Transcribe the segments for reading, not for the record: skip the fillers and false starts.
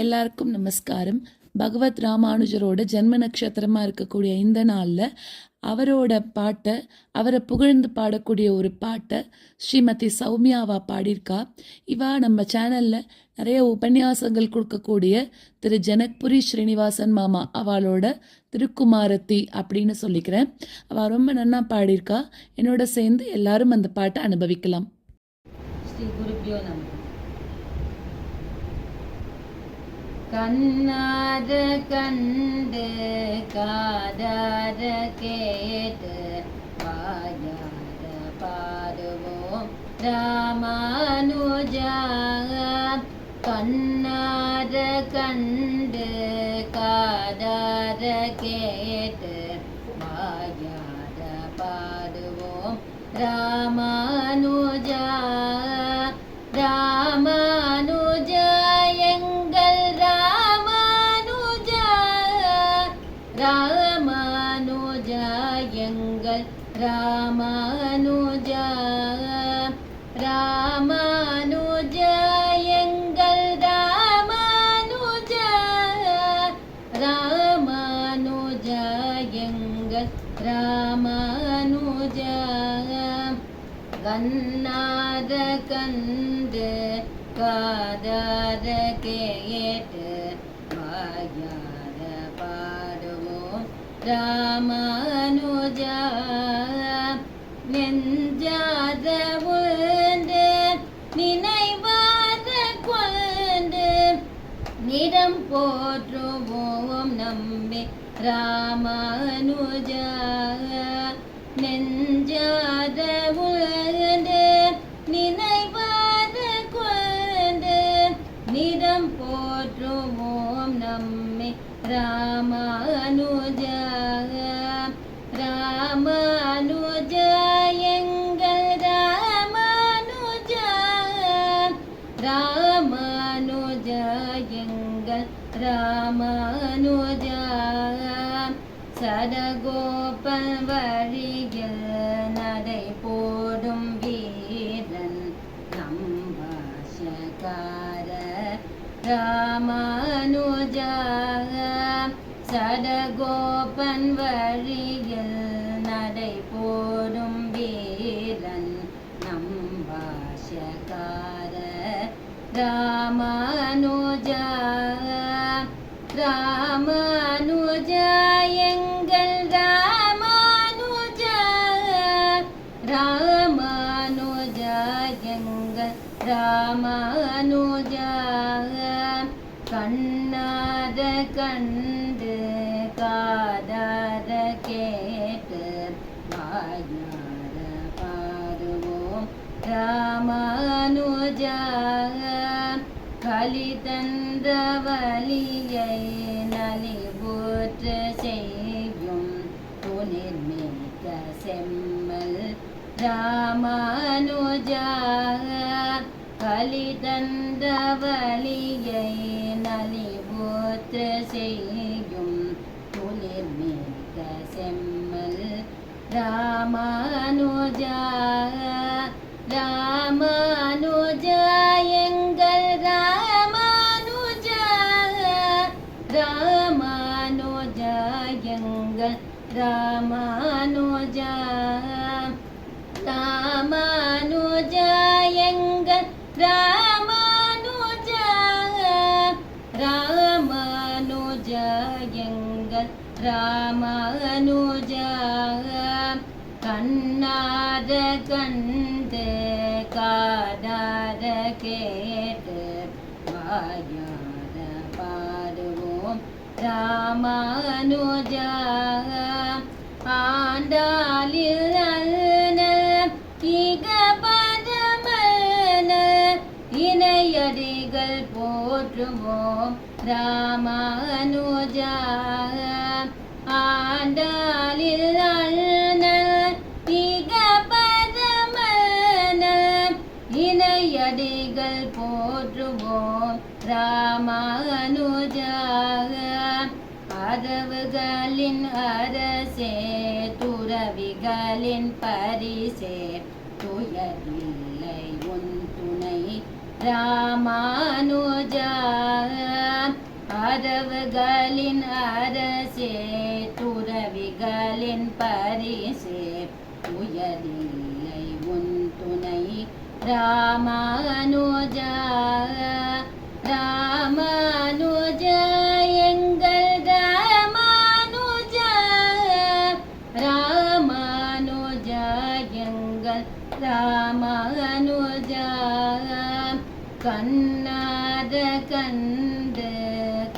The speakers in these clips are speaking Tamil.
எல்லாருக்கும் நமஸ்காரம். பகவத் ராமானுஜரோட ஜென்ம நட்சத்திரமாக இருக்கக்கூடிய இந்த நாளில் அவரோட பாட்டை, அவரை புகழ்ந்து பாடக்கூடிய ஒரு பாட்டை ஸ்ரீமதி சௌமியாவா பாடியிருக்கா. இவா நம்ம சேனலில் நிறைய உபன்யாசங்கள் கொடுக்கக்கூடிய திரு ஜனக்புரி ஸ்ரீனிவாசன் மாமா அவளோட திருக்குமாரத்தி அப்படின்னு சொல்லிக்கிறேன். அவள் ரொம்ப நன்னா பாடியிருக்கா. என்னோட சேர்ந்து எல்லாரும் அந்த பாட்டை அனுபவிக்கலாம். ஸ்ரீ குருபியோ நம. கண்ணார கண்டு காதார கேட்டு வாயார பாடுவோம் ராமானுஜா. கண்ணார கண்டு காதார கேட்டு வாயார பாடுவோம் ராமானுஜா. ராமானுஜா எங்கள் ராமானுஜா, ராமானுஜா எங்கள் ராமானுஜா, ராமானுஜா எங்கள் ராமானுஜா, ராமானுஜா எங்கள் ராமானுஜா. கண்ணார கண்டு காதார கேட்டு வாயார பாடுவோம் ராமானுஜா. நெஞ்சாத உண்டு நினைவாத கொண்டு நிறம் போற்றுவோம் நம்பி ராமானுஜா. நெஞ்சாத உண்டு நினைவாத கொண்டு நிறம் போற்றுவோம் நம்மை ராமானுஜா. ராமானுஜா எங்கள் ராமானுஜா, ராமானுஜா எங்கள் ராமானுஜா. சடகோபன் வழியில் நடை போடும் வீரன் நம்பாஷகார ராமானுஜா. சடகோபன் வழியில் நடை போடும் வீரன் நம்பாஷகார ராமானுஜா. ராமானுஜா எங்கள் ராமானுஜா, ராமானுஜா எங்கள் ராமானுஜா. கண்ணார கண்டு காதார கேட்டு வாயார பாடுவோம் ராமானுஜா. களி தந்த வலியை நலிபோற்ற செய்யும் துணிர்மிக்க செம்மல் ராமானுஜா. களி தந்த வலியை நலிபோற்ற செய்யும் துளிர்மிக்க செம்மல் ராமானுஜா. ராமானுஜா எங்கள் ராமானுஜா, ராமானுஜா எங்கள் ராமானுஜா. ராமானுஜா எங்கள் ராமானுஜா, ராமானுஜா எங்கள் ராமானுஜா. கண்ணார கண்டு காதார கேட்டு வாயார பாடுவோம் ராமானுஜா. ஆண்டாளில் அல்ன இக பதமன இணையடிகள் போற்றுவோம் ராமானுஜா. ஆண்டாளில் அல்ன இக பதமன இணையடிகள் போற்றுவோம் ராமானுஜா. அரவுகளின் அரசே துறவிகளின் பரிசே துயரில்லை உன் துணை ராமானுஜா. அரவுகளின் அரசே துறவிகளின் பரிசே உயரில்லை உன் துணை ராமானுஜா ராமானுஜா எங்கள் ராமானுஜா ராமானுஜா எங்கள் ராமானுஜா கண்ணார கண்டு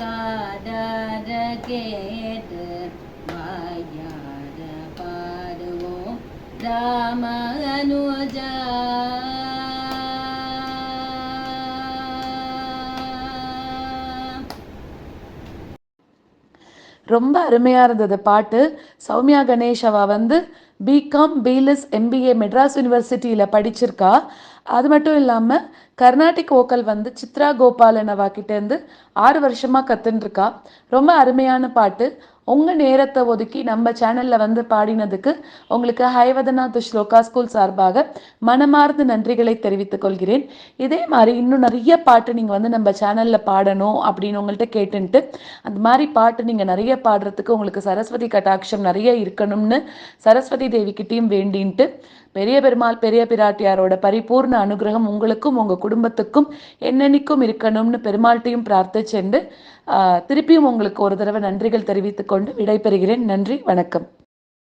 காதார கேட்டு வாயார பாடுவோம் ராமானுஜா. ரொம்ப அருமையாக இருந்தது பாட்டு. சௌமியா கணேஷ் அவ வந்து பிகாம் பிஎல்எஸ் எம்பிஏ மெட்ராஸ் யூனிவர்சிட்டியில் படிச்சிருக்கா. அது மட்டும் இல்லாமல் கர்நாடிக் வோக்கல் வந்து சித்ரா கோபாலன் அவகிட்டேருந்து 6 வருஷமாக கற்றுன்ருக்கா. ரொம்ப அருமையான பாட்டு. உங்கள் நேரத்தை ஒதுக்கி நம்ம சேனலில் வந்து பாடினதுக்கு உங்களுக்கு ஹைவதநாத் ஸ்லோகா ஸ்கூல் சார்பாக மனமார்ந்த நன்றிகளை தெரிவித்துக் கொள்கிறேன். இதே மாதிரி இன்னும் நிறைய பாட்டு நீங்கள் வந்து நம்ம சேனலில் பாடணும் அப்படின்னு உங்கள்கிட்ட கேட்டுன்ட்டு அந்த மாதிரி பாட்டு நீங்கள் நிறைய பாடுறதுக்கு உங்களுக்கு சரஸ்வதி கட்டாட்சம் நிறைய இருக்கணும்னு சரஸ்வதி தேவிக்கிட்டையும் வேண்டின்ட்டு பெரிய பெருமாள் பெரிய பிராட்டியாரோட பரிபூர்ண அனுகிரகம் உங்களுக்கும் உங்கள் குடும்பத்துக்கும் என்னென்னைக்கும் இருக்கணும்னு பெருமாள்கிட்டையும் பிரார்த்திச்சென்று திருப்பியும் உங்களுக்கு ஒரு தடவை நன்றிகள் தெரிவித்துக் கொண்டு விடைபெறுகிறேன். நன்றி, வணக்கம்.